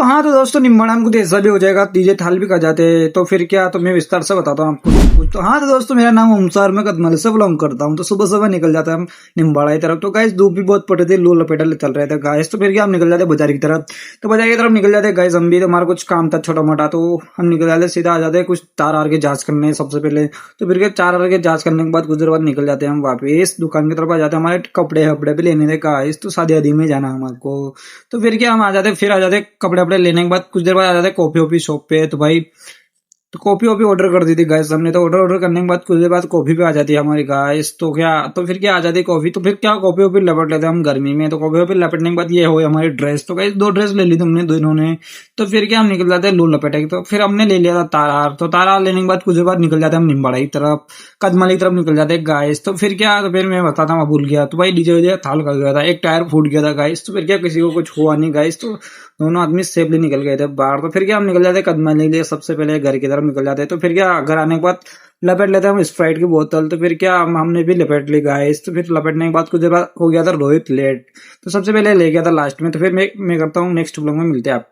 तो हाँ, तो दोस्तों निम्बाड़ा को ऐसा भी हो जाएगा, तीजे थाल भी खा जाते हैं। तो फिर क्या, तो मैं विस्तार से बताता हूँ आपको सब कुछ। तो हाँ, तो दोस्तों मेरा नाम ओमसार, मैं कदमल से बिलोंग करता हूँ। तो सुबह सुबह निकल जाते हैं हम निम्बाड़ा की तरफ। तो गाइस धूप भी बहुत पड़ रही थी, लू लपेटा चल रहे थे गाइस। तो फिर क्या, हम निकल जाते बाजार की तरफ। तो बाजार की तरफ निकल जाते गाइस हम भी। तो हमारा कुछ काम था छोटा मोटा, तो हम निकल जाते, सीधा आ जाते कुछ तार आर के जांच करने सबसे पहले। तो फिर क्या, चार आर के जांच करने के बाद कुछ देर बाद निकल जाते हैं हम वापिस दुकान की तरफ आ जाते हैं। हमारे कपड़े वपड़े भी लेने थे गाइस, तो शादी आदि में जाना हमको। तो फिर क्या, हम आ जाते, फिर आ जाते कपड़े वपड़े लेने के बाद कुछ देर बाद आ जाते कॉफी वॉफी शॉप पे। तो भाई, तो कॉफी वॉफी ऑर्डर कर दी थी गाइस हमने। तो ऑर्डर करने के बाद कुछ देर बाद कॉफी पे आ जाती है हमारी गाइस। तो क्या, तो फिर क्या आ जाती है कॉफी। तो फिर क्या, कॉफी वॉफी लपट लेते हैं हम गर्मी में। तो कॉफी वॉफी लपटने के बाद ये हो हमारी ड्रेस। तो गाइस 2 ड्रेस ले ली थी हमने दोनों ने। तो फिर क्या, हम निकल जाते हैं लू लपेटे की। तो फिर हमने ले लिया था तारार। तो तारार लेने के बाद कुछ देर बाद निकल जाते हैं हम निम्बाड़ा की तरफ, कदमाली की तरफ निकल जाते हैं गाइस। तो फिर क्या, तो फिर मैं बताता हूँ, भूल गया। तो भाई डीजे वीजे थाल कर गया था, एक टायर फूट गया था गाइस। तो फिर क्या, किसी को कुछ हुआ नहीं गाइस। तो दोनों आदमी सेफली निकल गए थे बाहर। तो फिर क्या, हम निकल जाते कदमाली के लिए, सबसे पहले घर की तरफ निकल जाते। तो फिर क्या, घर आने के बाद लपेट लेते हम स्प्राइट की बोतल। तो फिर क्या, हमने भी लपेट ली गाइस। तो फिर लपेटने के बाद कुछ देर बाद हो गया था रोहित लेट। तो सबसे पहले ले गया था लास्ट में। तो फिर मैं करता हूँ नेक्स्ट ब्लॉग में मिलते हैं आपको।